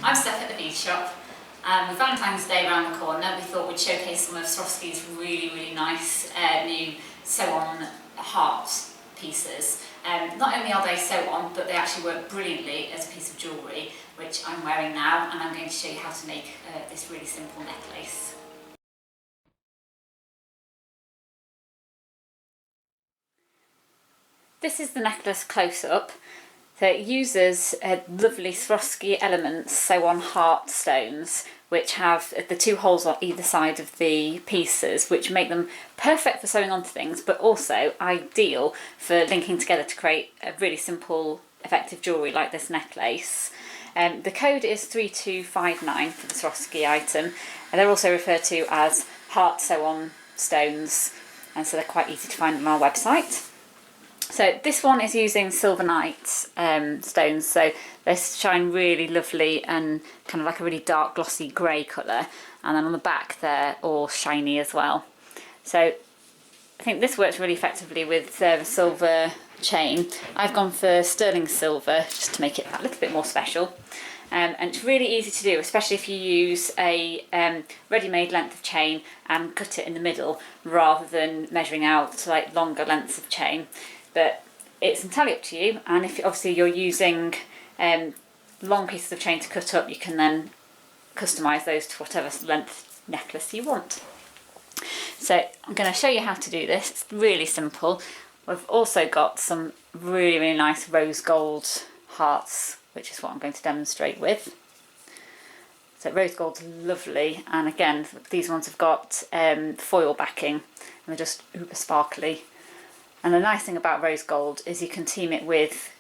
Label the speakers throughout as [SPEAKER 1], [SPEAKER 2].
[SPEAKER 1] I'm Steph at the Bead shop, and with Valentine's Day around the corner we thought we'd showcase some of Swarovski's really nice new sew-on heart pieces. Not only are they sew-on, but they actually work brilliantly as a piece of jewellery, which I'm wearing now, and I'm going to show you how to make this really simple necklace. This is the necklace close-up. So it uses lovely Swarovski Elements sew-on heart stones, which have the two holes on either side of the pieces, which make them perfect for sewing onto things, but also ideal for linking together to create a really simple, effective jewellery like this necklace. The code is 3259 for the Swarovski item, and they're also referred to as heart sew-on stones, and so they're quite easy to find on our website. So this one is using silvernite stones, so they shine really lovely and kind of like a really dark glossy grey colour, and then on the back they're all shiny as well. So I think this works really effectively with the silver chain. I've gone for sterling silver just to make it a little bit more special. And it's really easy to do, especially if you use a ready-made length of chain and cut it in the middle rather than measuring out like longer lengths of chain. But it's entirely up to you, and if obviously you're using long pieces of chain to cut up, you can then customise those to whatever length necklace you want. So I'm going to show you how to do this. It's really simple. We've also got some really nice rose gold hearts, which is what I'm going to demonstrate with. So rose gold's lovely, and again these ones have got foil backing and they're just uber sparkly. And the nice thing about rose gold is you can team it with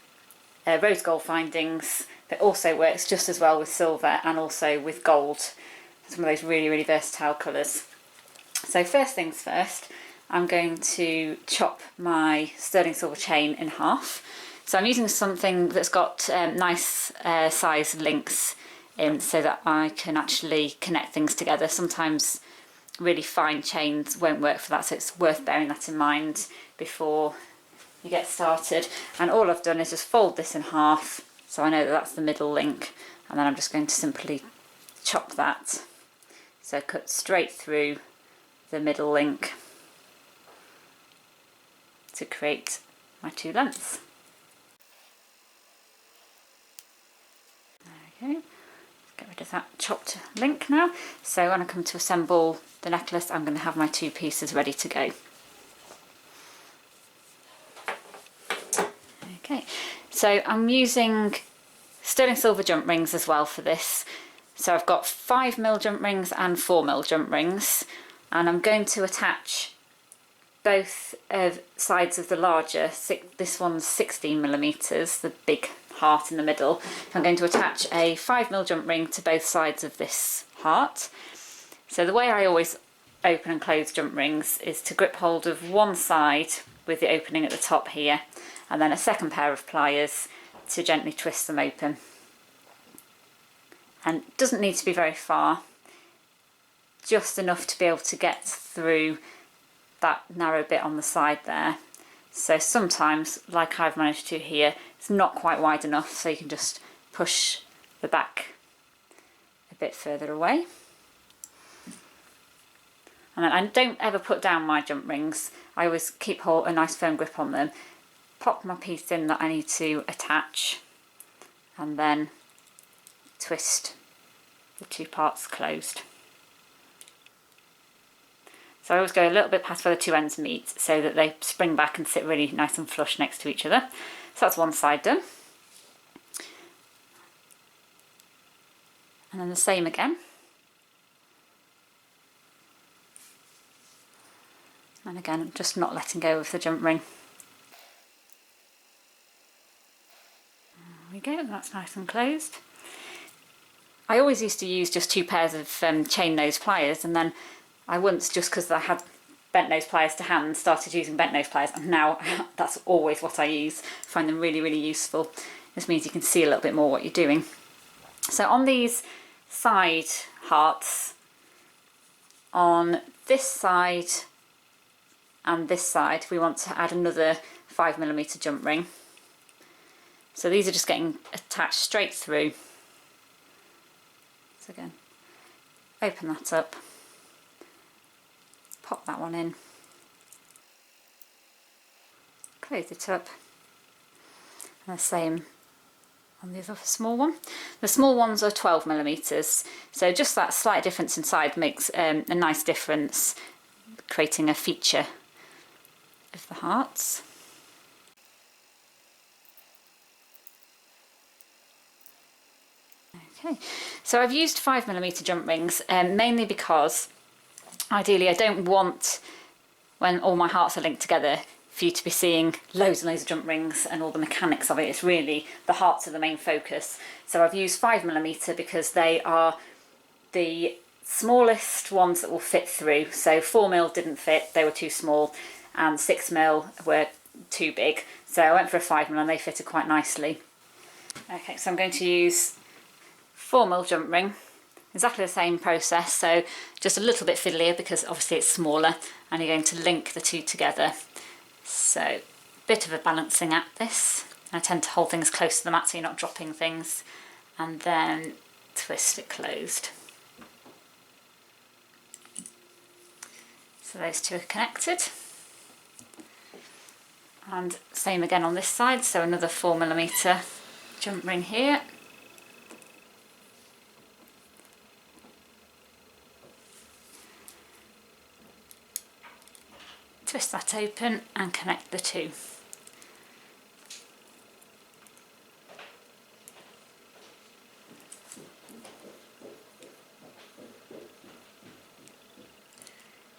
[SPEAKER 1] rose gold findings, but also works just as well with silver and also with gold. Some of those really versatile colours. So first things first, I'm going to chop my sterling silver chain in half. So I'm using something that's got nice size links in so that I can actually connect things together. Sometimes really fine chains won't work for that, so it's worth bearing that in mind before you get started. And all I've done is just fold this in half, so I know that that's the middle link, and then I'm just going to simply chop that. So cut straight through the middle link to create my two lengths. There we go. Get rid of that chopped link now. So when I come to assemble the necklace, I'm going to have my two pieces ready to go. Okay, so I'm using sterling silver jump rings as well for this. So I've got 5mm jump rings and 4mm jump rings, and I'm going to attach both sides of the larger, this one's 16mm, the big heart in the middle. I'm going to attach a 5mm jump ring to both sides of this heart. So the way I always open and close jump rings is to grip hold of one side with the opening at the top here, and then a second pair of pliers to gently twist them open. And it doesn't need to be very far, just enough to be able to get through that narrow bit on the side there. So sometimes, like I've managed to here, it's not quite wide enough, so you can just push the back a bit further away. And then I don't ever put down my jump rings. I always keep a nice firm grip on them, pop my piece in that I need to attach, and then twist the two parts closed. So I always go a little bit past where the two ends meet so that they spring back and sit really nice and flush next to each other. So that's one side done. And then the same again. And again, I'm just not letting go of the jump ring. There we go, that's nice and closed. I always used to use just two pairs of chain nose pliers, and then I once, just because I had bent nose pliers to hand, started using bent nose pliers, and now that's always what I use. I find them really useful. This means you can see a little bit more what you're doing. So on these side hearts, on this side and this side, we want to add another 5mm jump ring. So these are just getting attached straight through. So again, open that up, pop that one in, close it up, and the same on the other small one. The small ones are 12mm, so just that slight difference inside makes a nice difference, creating a feature of the hearts. Okay, so I've used 5mm jump rings mainly because ideally I don't want, when all my hearts are linked together, for you to be seeing loads and loads of jump rings and all the mechanics of it. It's really the hearts are the main focus. So I've used 5mm because they are the smallest ones that will fit through. So 4mm didn't fit, they were too small, and 6mm were too big. So I went for a 5mm and they fitted quite nicely. Okay, so I'm going to use 4mm jump ring, exactly the same process, so just a little bit fiddlier because obviously it's smaller, and you're going to link the two together. So bit of a balancing act this. I tend to hold things close to the mat so you're not dropping things, and then twist it closed. So those two are connected. And same again on this side, so another 4mm jump ring here. Twist that open and connect the two.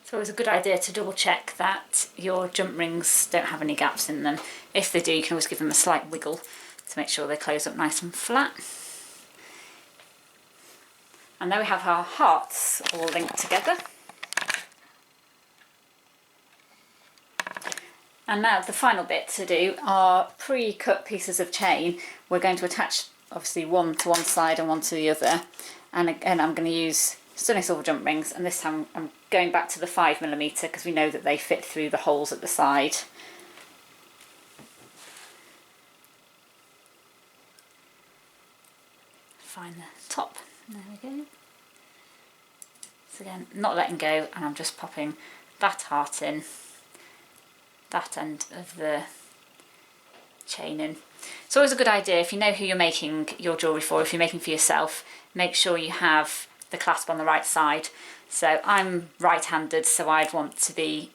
[SPEAKER 1] It's always a good idea to double check that your jump rings don't have any gaps in them. If they do, you can always give them a slight wiggle to make sure they close up nice and flat. And there we have our hearts all linked together. And now the final bit to do are pre-cut pieces of chain. We're going to attach obviously one to one side and one to the other. And again, I'm going to use sterling silver jump rings, and this time I'm going back to the 5mm because we know that they fit through the holes at the side. Find the top, there we go. So again, not letting go, and I'm just popping that heart in, that end of the chain in. It's always a good idea, if you know who you're making your jewellery for, if you're making for yourself, make sure you have the clasp on the right side. So I'm right-handed, so I'd want to be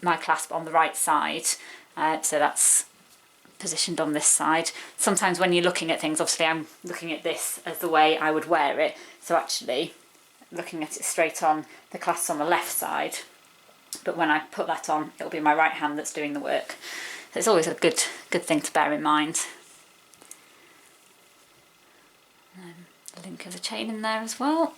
[SPEAKER 1] my clasp on the right side, so that's positioned on this side. Sometimes when you're looking at things, obviously I'm looking at this as the way I would wear it, so actually looking at it straight on, the clasp's on the left side, but when I put that on, it'll be my right hand that's doing the work. So it's always a good thing to bear in mind. The link of the chain in there as well.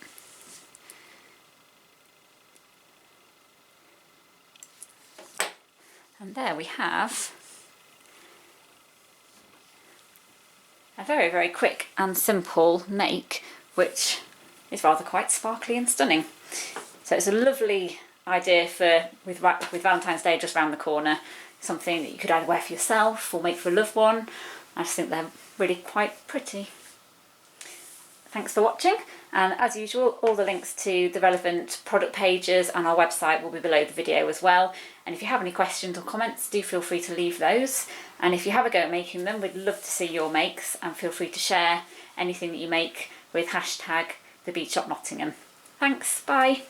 [SPEAKER 1] And there we have a very, very quick and simple make, which is rather quite sparkly and stunning. So it's a lovely idea for with Valentine's Day just around the corner, something that you could either wear for yourself or make for a loved one. I just think they're really quite pretty. Thanks for watching, and as usual, all the links to the relevant product pages and our website will be below the video as well. And if you have any questions or comments, do feel free to leave those. And if you have a go at making them, we'd love to see your makes, and feel free to share anything that you make with #TheBeadShopNottingham. Thanks, bye.